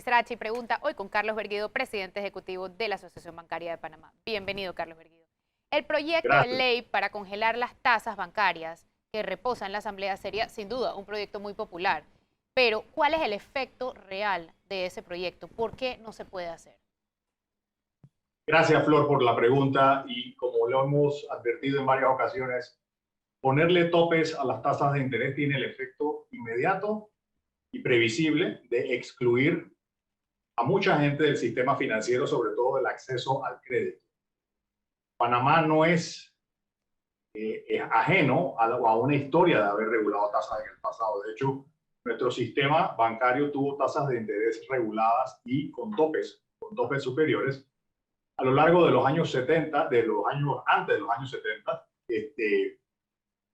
Mr. H pregunta hoy con Carlos Berguido, presidente ejecutivo de la Asociación Bancaria de Panamá. Bienvenido, Carlos Berguido. El proyecto de Gracias. ley para congelar las tasas bancarias que reposa en la Asamblea sería sin duda un proyecto muy popular. Pero, ¿cuál es el efecto real de ese proyecto? ¿Por qué no se puede hacer? Gracias, Flor, por la pregunta. Y como lo hemos advertido en varias ocasiones, ponerle topes a las tasas de interés tiene el efecto inmediato y previsible de excluir a mucha gente del sistema financiero, sobre todo del acceso al crédito. Panamá no es ajeno a una historia de haber regulado tasas en el pasado. De hecho, nuestro sistema bancario tuvo tasas de interés reguladas y con topes superiores a lo largo de los años 70, antes de los años 70,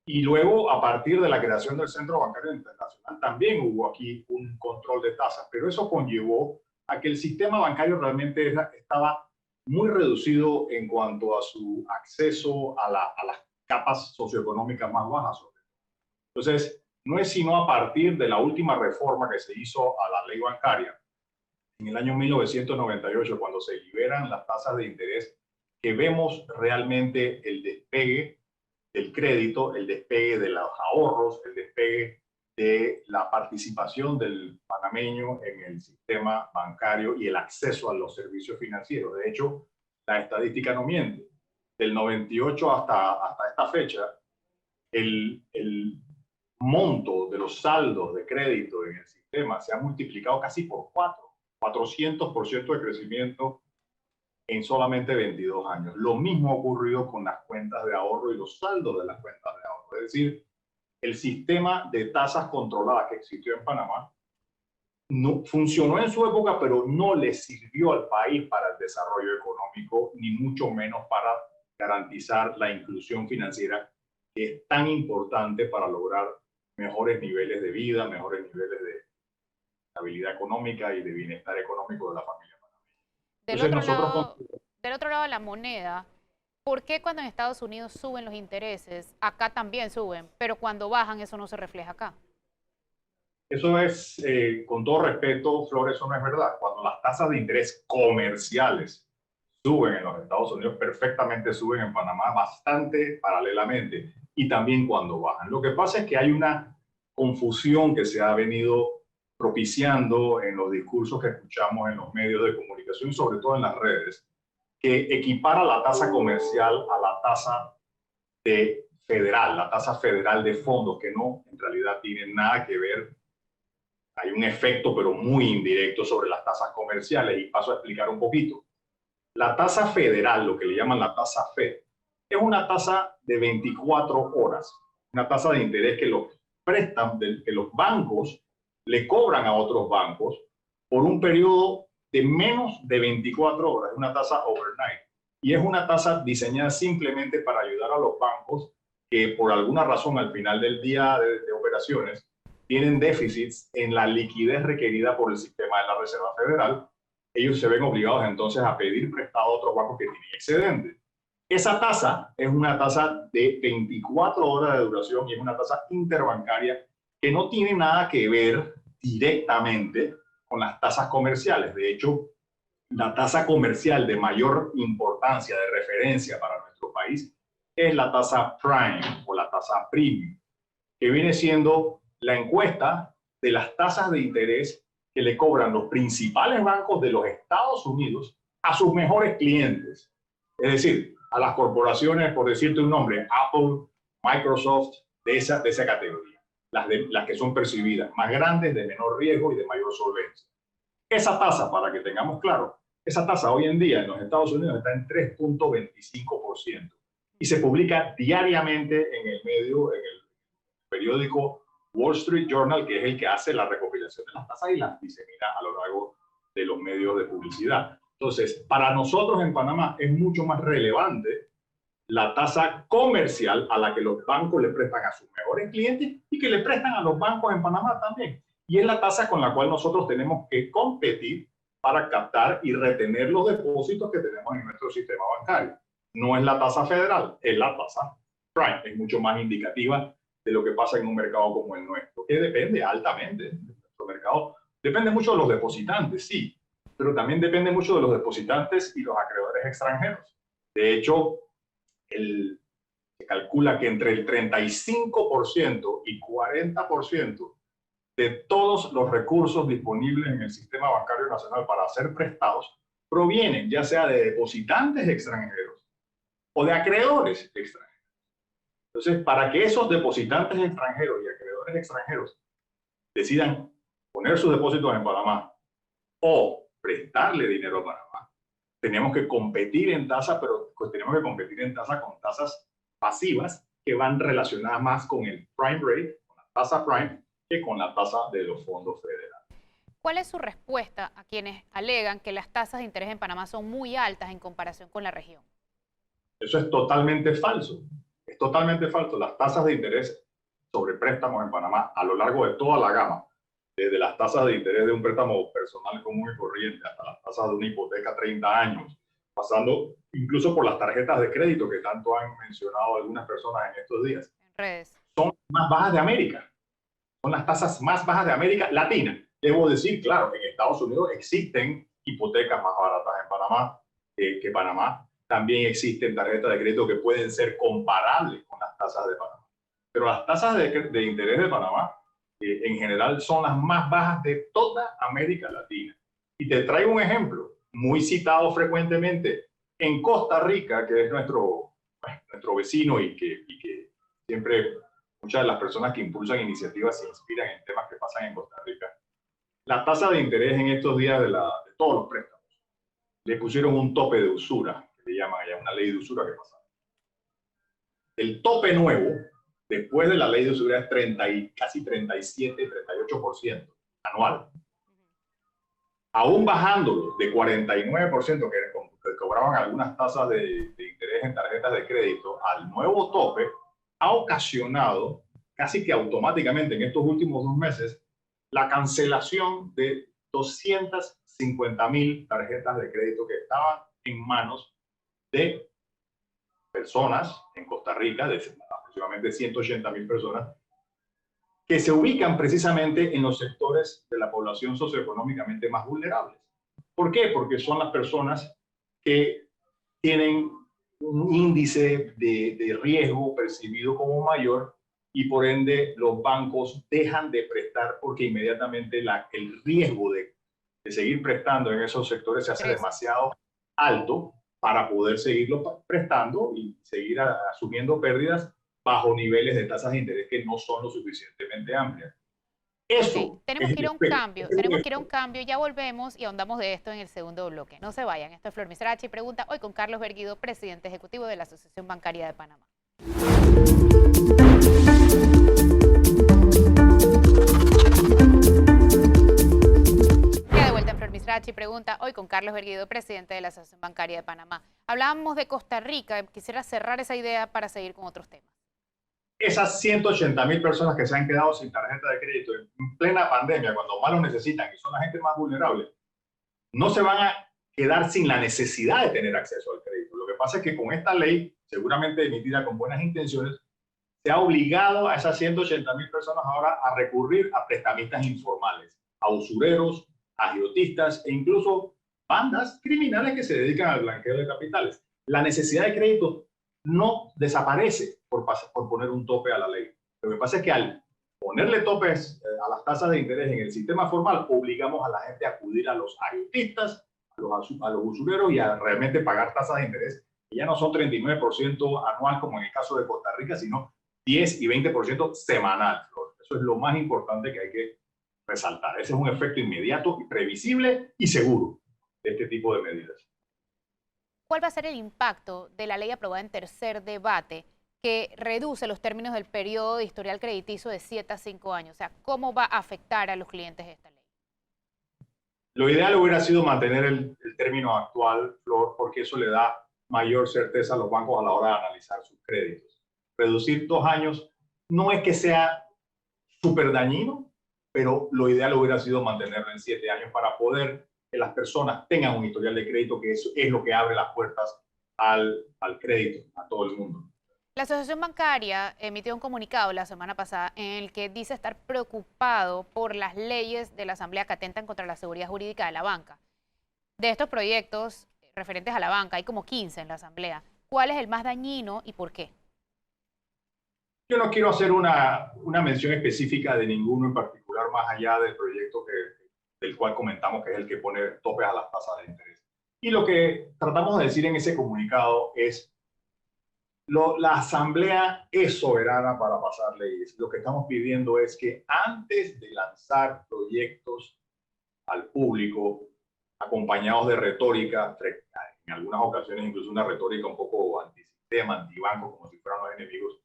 y luego a partir de la creación del Centro Bancario Internacional también hubo aquí un control de tasas, pero eso conllevó a que el sistema bancario realmente estaba muy reducido en cuanto a su acceso a las capas socioeconómicas más bajas. Entonces, no es sino a partir de la última reforma que se hizo a la ley bancaria en el año 1998, cuando se liberan las tasas de interés, que vemos realmente el despegue del crédito, el despegue de los ahorros, el despegue de la participación del panameño en el sistema bancario y el acceso a los servicios financieros. De hecho, la estadística no miente. Del 98 hasta esta fecha, el monto de los saldos de crédito en el sistema se ha multiplicado casi por 400% de crecimiento en solamente 22 años. Lo mismo ha ocurrido con las cuentas de ahorro y los saldos de las cuentas de ahorro. Es decir, el sistema de tasas controladas que existió en Panamá no funcionó en su época, pero no le sirvió al país para el desarrollo económico, ni mucho menos para garantizar la inclusión financiera, que es tan importante para lograr mejores niveles de vida, mejores niveles de estabilidad económica y de bienestar económico de la familia panameña. Del Entonces otro nosotros, lado, del otro lado de la moneda, ¿por qué cuando en Estados Unidos suben los intereses, acá también suben, pero cuando bajan eso no se refleja acá? eso es, con todo respeto, Flor, eso no es verdad. Cuando las tasas de interés comerciales suben en los Estados Unidos, perfectamente suben en Panamá bastante paralelamente, y también cuando bajan. Lo que pasa es que hay una confusión que se ha venido propiciando en los discursos que escuchamos en los medios de comunicación, sobre todo en las redes, que equipara la tasa comercial a la tasa federal, la tasa federal de fondos, que no, en realidad tiene nada que ver. Hay un efecto, pero muy indirecto, sobre las tasas comerciales, y paso a explicar un poquito. La tasa federal, lo que le llaman la tasa FED, es una tasa de 24 horas, una tasa de interés que que los bancos le cobran a otros bancos por un periodo de menos de 24 horas, es una tasa overnight. Y es una tasa diseñada simplemente para ayudar a los bancos que por alguna razón al final del día de operaciones tienen déficits en la liquidez requerida por el sistema de la Reserva Federal. Ellos se ven obligados entonces a pedir prestado a otros bancos que tienen excedente. Esa tasa es una tasa de 24 horas de duración y es una tasa interbancaria que no tiene nada que ver directamente con las tasas comerciales. De hecho, la tasa comercial de mayor importancia de referencia para nuestro país es la tasa prime o la tasa premium, que viene siendo la encuesta de las tasas de interés que le cobran los principales bancos de los Estados Unidos a sus mejores clientes. Es decir, a las corporaciones, por decirte un nombre, Apple, Microsoft, de esa categoría. Las que son percibidas, más grandes, de menor riesgo y de mayor solvencia. Esa tasa, para que tengamos claro, esa tasa hoy en día en los Estados Unidos está en 3.25% y se publica diariamente en el periódico Wall Street Journal, que es el que hace la recopilación de las tasas y las disemina a lo largo de los medios de publicidad. Entonces, para nosotros en Panamá es mucho más relevante la tasa comercial a la que los bancos le prestan a sus mejores clientes y que le prestan a los bancos en Panamá también. Y es la tasa con la cual nosotros tenemos que competir para captar y retener los depósitos que tenemos en nuestro sistema bancario. No es la tasa federal, es la tasa prime. Es mucho más indicativa de lo que pasa en un mercado como el nuestro, que depende altamente de nuestro mercado, Depende mucho de los depositantes, sí, pero también depende mucho de los depositantes y los acreedores extranjeros. De hecho, se calcula que entre el 35% y 40% de todos los recursos disponibles en el sistema bancario nacional para ser prestados provienen ya sea de depositantes extranjeros o de acreedores extranjeros. Entonces, para que esos depositantes extranjeros y acreedores extranjeros decidan poner sus depósitos en Panamá o prestarle dinero a Panamá, tenemos que competir en tasa, pero pues tenemos que competir en tasa con tasas pasivas que van relacionadas más con el prime rate, con la tasa prime, que con la tasa de los fondos federales. ¿Cuál es su respuesta a quienes alegan que las tasas de interés en Panamá son muy altas en comparación con la región? Eso es totalmente falso. Es totalmente falso. Las tasas de interés sobre préstamos en Panamá a lo largo de toda la gama, desde las tasas de interés de un préstamo personal común y corriente hasta las tasas de una hipoteca a 30 años, pasando incluso por las tarjetas de crédito que tanto han mencionado algunas personas en estos días, En redes. son más bajas de América. Son las tasas más bajas de América Latina. Debo decir, claro, que en Estados Unidos existen hipotecas más baratas en Panamá que Panamá. También existen tarjetas de crédito que pueden ser comparables con las tasas de Panamá. Pero las tasas de interés de Panamá en general son las más bajas de toda América Latina. Y te traigo un ejemplo muy citado frecuentemente en Costa Rica, que es nuestro vecino y que siempre muchas de las personas que impulsan iniciativas se inspiran en temas que pasan en Costa Rica. La tasa de interés en estos días de todos los préstamos le pusieron un tope de usura, que le llaman allá una ley de usura que pasa. El tope nuevo, después de la ley de usura, es casi 37, 38% anual. Aún bajándolo de 49% que cobraban algunas tasas de interés en tarjetas de crédito al nuevo tope, ha ocasionado casi que automáticamente en estos últimos 2 meses la cancelación de 250,000 tarjetas de crédito que estaban en manos de personas en Costa Rica, de aproximadamente 180,000 personas, que se ubican precisamente en los sectores de la población socioeconómicamente más vulnerables. ¿Por qué? Porque son las personas que tienen un índice de riesgo percibido como mayor y por ende los bancos dejan de prestar porque inmediatamente el riesgo de seguir prestando en esos sectores se hace demasiado alto para poder seguirlo prestando y seguir asumiendo pérdidas bajo niveles de tasas de interés que no son lo suficientemente amplias. Eso okay. Tenemos que ir a un cambio, ya volvemos y ahondamos de esto en el segundo bloque. No se vayan, esto es Flor Misrachi Pregunta, hoy con Carlos Berguido, presidente ejecutivo de la Asociación Bancaria de Panamá. Ya de vuelta en Flor Misrachi Pregunta, hoy con Carlos Berguido, presidente de la Asociación Bancaria de Panamá. Hablábamos de Costa Rica, quisiera cerrar esa idea para seguir con otros temas. Esas 180,000 personas que se han quedado sin tarjeta de crédito en plena pandemia, cuando más lo necesitan y son la gente más vulnerable, no se van a quedar sin la necesidad de tener acceso al crédito. Lo que pasa es que con esta ley, seguramente emitida con buenas intenciones, se ha obligado a esas 180,000 personas ahora a recurrir a prestamistas informales, a usureros, a agiotistas e incluso bandas criminales que se dedican al blanqueo de capitales. La necesidad de crédito no desaparece por poner un tope a la ley. Lo que pasa es que al ponerle topes a las tasas de interés en el sistema formal, obligamos a la gente a acudir a los agiotistas, a los usureros y a realmente pagar tasas de interés que ya no son 39% anual como en el caso de Costa Rica, sino 10 y 20% semanal. Eso es lo más importante que hay que resaltar. Ese es un efecto inmediato, previsible y seguro de este tipo de medidas. ¿Cuál va a ser el impacto de la ley aprobada en tercer debate que reduce los términos del periodo de historial crediticio de 7 a 5 años? O sea, ¿cómo va a afectar a los clientes esta ley? Lo ideal hubiera sido mantener el término actual, Flor, porque eso le da mayor certeza a los bancos a la hora de analizar sus créditos. Reducir 2 años no es que sea súper dañino, pero lo ideal hubiera sido mantenerlo en 7 años para poder que las personas tengan un historial de crédito, que eso es lo que abre las puertas al crédito a todo el mundo. La Asociación Bancaria emitió un comunicado la semana pasada en el que dice estar preocupado por las leyes de la Asamblea que atentan contra la seguridad jurídica de la banca. De estos proyectos referentes a la banca, hay como 15 en la Asamblea. ¿Cuál es el más dañino y por qué? Yo no quiero hacer una mención específica de ninguno en particular, más allá del proyecto del cual comentamos, que es el que pone topes a las tasas de interés. Y lo que tratamos de decir en ese comunicado es, la Asamblea es soberana para pasar leyes. Lo que estamos pidiendo es que antes de lanzar proyectos al público, acompañados de retórica, en algunas ocasiones incluso una retórica un poco antisistema, antibanco, como si fueran los enemigos,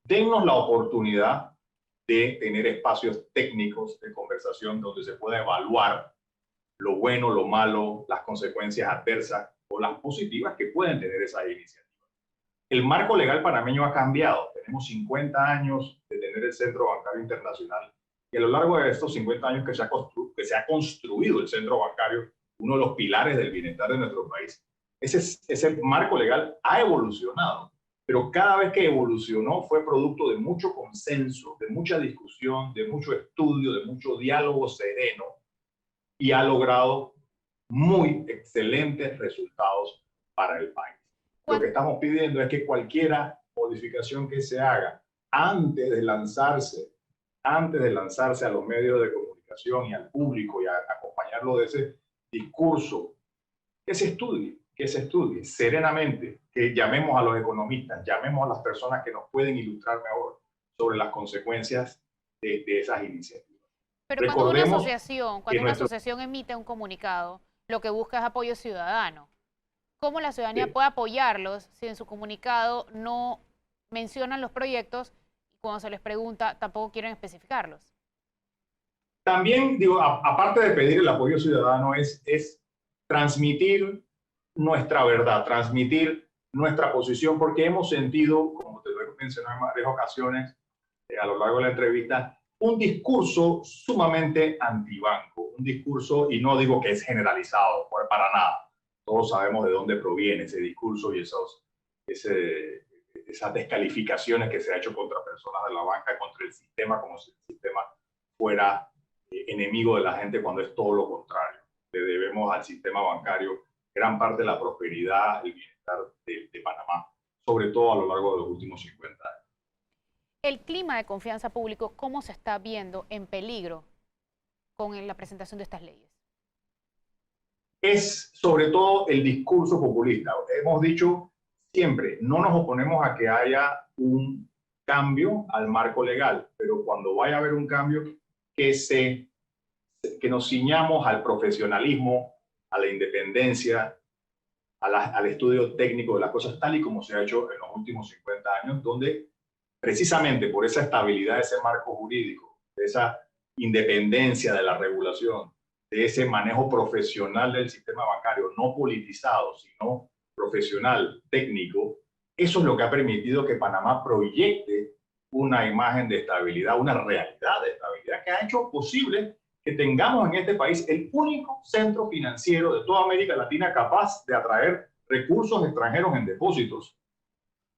dennos la oportunidad de tener espacios técnicos de conversación donde se pueda evaluar lo bueno, lo malo, las consecuencias adversas o las positivas que pueden tener esas iniciativas. El marco legal panameño ha cambiado. Tenemos 50 años de tener el Centro Bancario Internacional y a lo largo de estos 50 años que se ha construido el centro bancario, uno de los pilares del bienestar de nuestro país, ese marco legal ha evolucionado. Pero cada vez que evolucionó fue producto de mucho consenso, de mucha discusión, de mucho estudio, de mucho diálogo sereno y ha logrado muy excelentes resultados para el país. Lo que estamos pidiendo es que cualquier modificación que se haga antes de lanzarse a los medios de comunicación y al público y a acompañarlo de ese discurso, que se estudie serenamente, que llamemos a los economistas, llamemos a las personas que nos pueden ilustrar mejor sobre las consecuencias de esas iniciativas. Pero Recordemos que cuando una asociación emite un comunicado, lo que busca es apoyo ciudadano. ¿Cómo la ciudadanía puede apoyarlos si en su comunicado no mencionan los proyectos y cuando se les pregunta tampoco quieren especificarlos? También, digo, aparte de pedir el apoyo ciudadano, es transmitir nuestra verdad, transmitir nuestra posición, porque hemos sentido, como te lo he mencionado en varias ocasiones a lo largo de la entrevista, un discurso sumamente antibanco, un discurso, y no digo que es generalizado, para nada. Todos sabemos de dónde proviene ese discurso y esas descalificaciones que se ha hecho contra personas de la banca, contra el sistema, como si el sistema fuera enemigo de la gente, cuando es todo lo contrario. Le debemos al sistema bancario gran parte de la prosperidad, el bienestar de Panamá, sobre todo a lo largo de los últimos 50 años. El clima de confianza público, ¿cómo se está viendo en peligro con la presentación de estas leyes? Es sobre todo el discurso populista. Hemos dicho siempre, no nos oponemos a que haya un cambio al marco legal, pero cuando vaya a haber un cambio, que nos ciñamos al profesionalismo, a la independencia, al estudio técnico de las cosas, tal y como se ha hecho en los últimos 50 años, donde precisamente por esa estabilidad de ese marco jurídico, de esa independencia de la regulación, de ese manejo profesional del sistema bancario, no politizado, sino profesional, técnico, eso es lo que ha permitido que Panamá proyecte una imagen de estabilidad, una realidad de estabilidad que ha hecho posible que tengamos en este país el único centro financiero de toda América Latina capaz de atraer recursos extranjeros en depósitos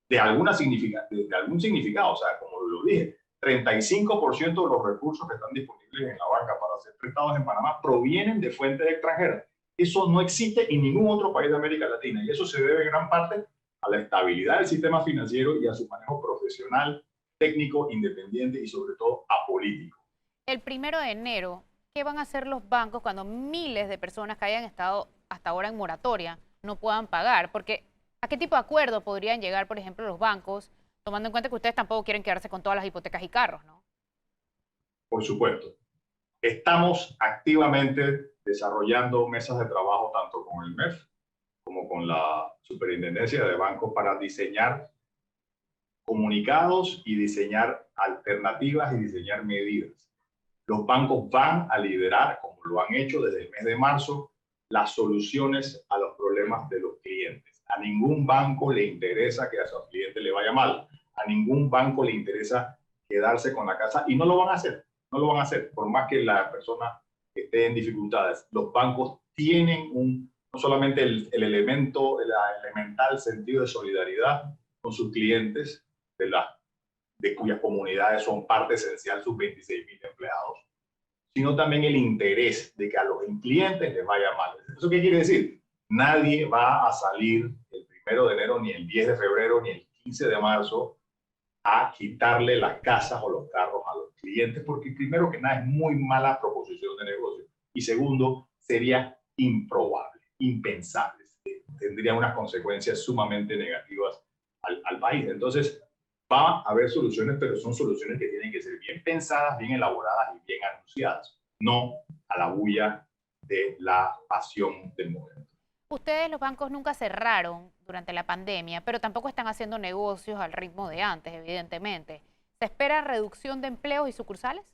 de algún significado. O sea, como lo dije, 35% de los recursos que están disponibles en la banca para ser prestados en Panamá provienen de fuentes extranjeras. Eso no existe en ningún otro país de América Latina y eso se debe en gran parte a la estabilidad del sistema financiero y a su manejo profesional, técnico, independiente y sobre todo apolítico. El 1 de enero, ¿qué van a hacer los bancos cuando miles de personas que hayan estado hasta ahora en moratoria no puedan pagar? Porque ¿a qué tipo de acuerdo podrían llegar, por ejemplo, los bancos, tomando en cuenta que ustedes tampoco quieren quedarse con todas las hipotecas y carros, ¿no? Por supuesto. Estamos activamente desarrollando mesas de trabajo tanto con el MEF como con la Superintendencia de Bancos para diseñar comunicados y diseñar alternativas y diseñar medidas. Los bancos van a liderar, como lo han hecho desde el mes de marzo, las soluciones a los problemas de los clientes. A ningún banco le interesa que a su cliente le vaya mal. A ningún banco le interesa quedarse con la casa y no lo van a hacer. No lo van a hacer, por más que la persona esté en dificultades. Los bancos tienen no solamente el elemental sentido de solidaridad con sus clientes, de cuyas comunidades son parte esencial sus 26.000 empleados, sino también el interés de que a los clientes les vaya mal. ¿Eso qué quiere decir? Nadie va a salir el 1 de enero, ni el 10 de febrero, ni el 15 de marzo a quitarle las casas o los carros a los clientes, porque primero que nada es muy mala proposición de negocio y segundo, sería improbable, impensable. Tendría unas consecuencias sumamente negativas al país. Entonces, va a haber soluciones, pero son soluciones que tienen que ser bien pensadas, bien elaboradas y bien anunciadas, no a la bulla de la pasión del momento. Ustedes, los bancos, nunca cerraron durante la pandemia, pero tampoco están haciendo negocios al ritmo de antes, evidentemente. ¿Se espera reducción de empleos y sucursales?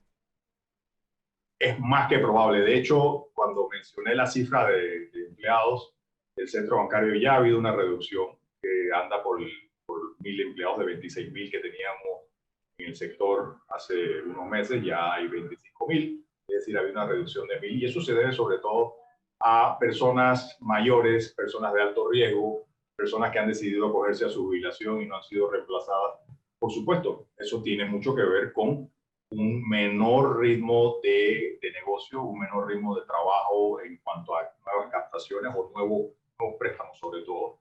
Es más que probable. De hecho, cuando mencioné la cifra de empleados del centro bancario, ya ha habido una reducción que anda por 1.000 empleados de 26.000 que teníamos en el sector hace unos meses, ya hay 25.000, es decir, hay una reducción de 1.000 y eso se debe sobre todo a personas mayores, personas de alto riesgo, personas que han decidido acogerse a su jubilación y no han sido reemplazadas. Por supuesto, eso tiene mucho que ver con un menor ritmo de negocio, un menor ritmo de trabajo en cuanto a nuevas captaciones o nuevos préstamos sobre todo.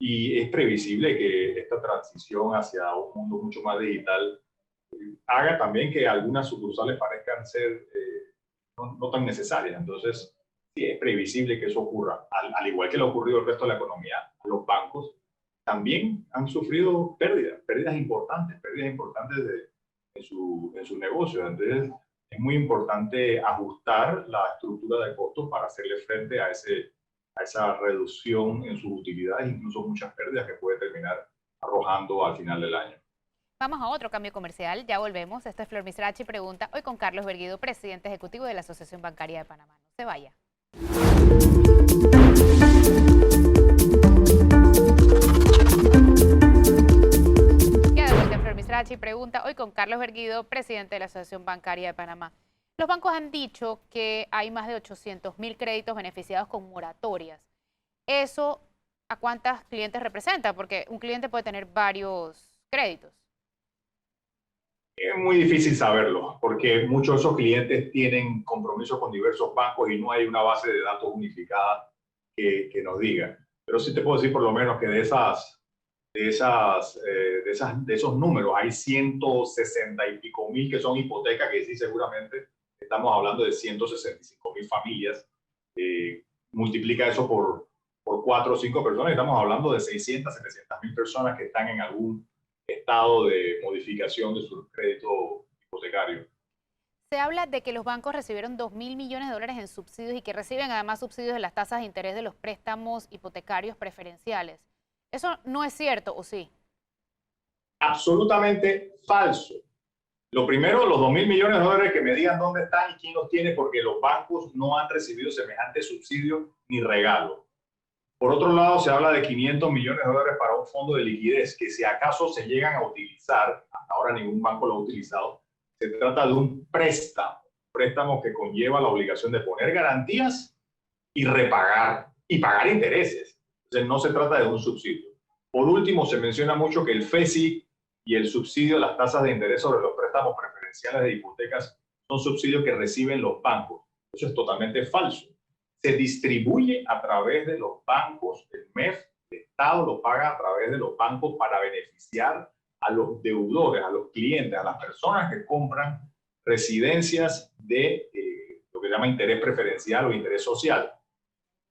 Y es previsible que esta transición hacia un mundo mucho más digital haga también que algunas sucursales parezcan ser no tan necesarias. Entonces, sí, es previsible que eso ocurra. Al igual que le ha ocurrido al resto de la economía, los bancos también han sufrido pérdidas importantes en su negocio. Entonces, es muy importante ajustar la estructura de costos para hacerle frente a esa reducción en sus utilidades, incluso muchas pérdidas que puede terminar arrojando al final del año. Vamos a otro cambio comercial, ya volvemos. Esto es Flor Misrachi Pregunta, hoy con Carlos Berguido, presidente ejecutivo de la Asociación Bancaria de Panamá. No se vaya. Queda de vuelta en Flor Misrachi Pregunta, hoy con Carlos Berguido, presidente de la Asociación Bancaria de Panamá. Los bancos han dicho que hay más de 800.000 créditos beneficiados con moratorias. ¿Eso a cuántos clientes representa? Porque un cliente puede tener varios créditos. Es muy difícil saberlo, porque muchos de esos clientes tienen compromisos con diversos bancos y no hay una base de datos unificada que nos diga. Pero sí te puedo decir por lo menos que de esos números hay 160 y pico mil que son hipotecas, que sí seguramente estamos hablando de 165.000 familias. Multiplica eso por 4 o 5 personas, estamos hablando de 600, 700.000 personas que están en algún estado de modificación de su crédito hipotecario. Se habla de que los bancos recibieron 2.000 millones de dólares en subsidios y que reciben además subsidios de las tasas de interés de los préstamos hipotecarios preferenciales. ¿Eso no es cierto o sí? Absolutamente falso. Lo primero, los 2.000 millones de dólares, que me digan dónde están y quién los tiene, porque los bancos no han recibido semejante subsidio ni regalo. Por otro lado, se habla de 500 millones de dólares para un fondo de liquidez que si acaso se llegan a utilizar, hasta ahora ningún banco lo ha utilizado, se trata de un préstamo que conlleva la obligación de poner garantías y repagar y pagar intereses. Entonces no se trata de un subsidio. Por último, se menciona mucho que el FESI y el subsidio de las tasas de interés sobre los préstamos preferenciales de hipotecas son subsidios que reciben los bancos. Eso es totalmente falso. Se distribuye a través de los bancos, el MEF, el Estado lo paga a través de los bancos para beneficiar a los deudores, a los clientes, a las personas que compran residencias de lo que se llama interés preferencial o interés social.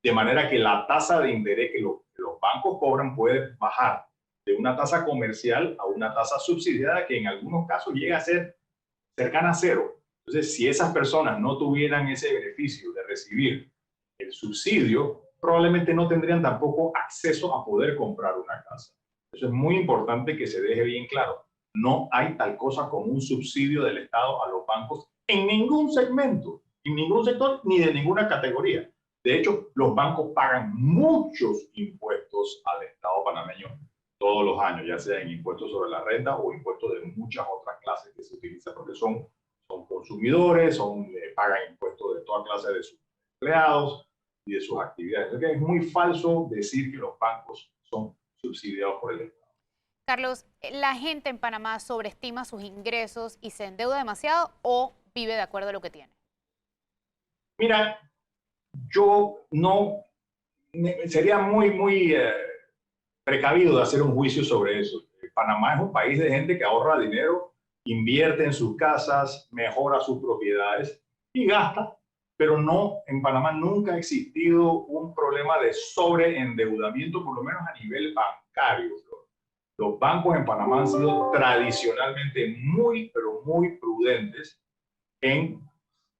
De manera que la tasa de interés que los bancos cobran puede bajar de una tasa comercial a una tasa subsidiada que en algunos casos llega a ser cercana a cero. Entonces, si esas personas no tuvieran ese beneficio de recibir el subsidio, probablemente no tendrían tampoco acceso a poder comprar una casa. Eso es muy importante que se deje bien claro. No hay tal cosa como un subsidio del Estado a los bancos en ningún segmento, en ningún sector, ni de ninguna categoría. De hecho, los bancos pagan muchos impuestos al Estado panameño todos los años, ya sea en impuestos sobre la renta o impuestos de muchas otras clases que se utilizan, porque son consumidores, pagan impuestos de toda clase de sus empleados y de sus actividades. Entonces, es muy falso decir que los bancos son subsidiados por el Estado. Carlos, ¿la gente en Panamá sobreestima sus ingresos y se endeuda demasiado o vive de acuerdo a lo que tiene? Mira, yo no, sería muy precavido de hacer un juicio sobre eso. Panamá es un país de gente que ahorra dinero, invierte en sus casas, mejora sus propiedades y gasta, pero no, en Panamá nunca ha existido un problema de sobreendeudamiento, por lo menos a nivel bancario. Los bancos en Panamá han sido tradicionalmente muy, pero muy prudentes en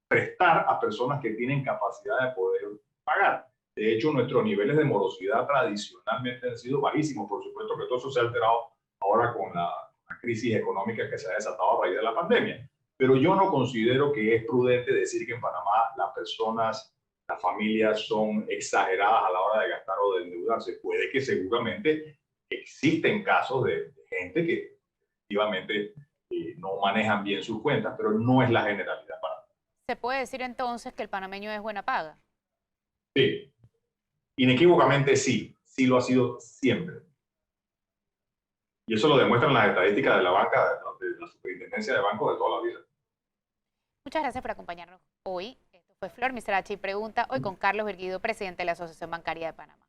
prestar a personas que tienen capacidad de poder pagar. De hecho, nuestros niveles de morosidad tradicionalmente han sido bajísimos. Por supuesto que todo eso se ha alterado ahora con la crisis económica que se ha desatado a raíz de la pandemia. Pero yo no considero que es prudente decir que en Panamá las personas, las familias son exageradas a la hora de gastar o de endeudarse. Puede que seguramente existen casos de gente que efectivamente no manejan bien sus cuentas, pero no es la generalidad para mí. ¿Se puede decir entonces que el panameño es buena paga? Sí, inequívocamente sí, sí lo ha sido siempre. Y eso lo demuestran las estadísticas de la banca, de la superintendencia de bancos de toda la vida. Muchas gracias por acompañarnos hoy. Esto fue Flor Miserachi Pregunta, hoy con Carlos Virguido, presidente de la Asociación Bancaria de Panamá.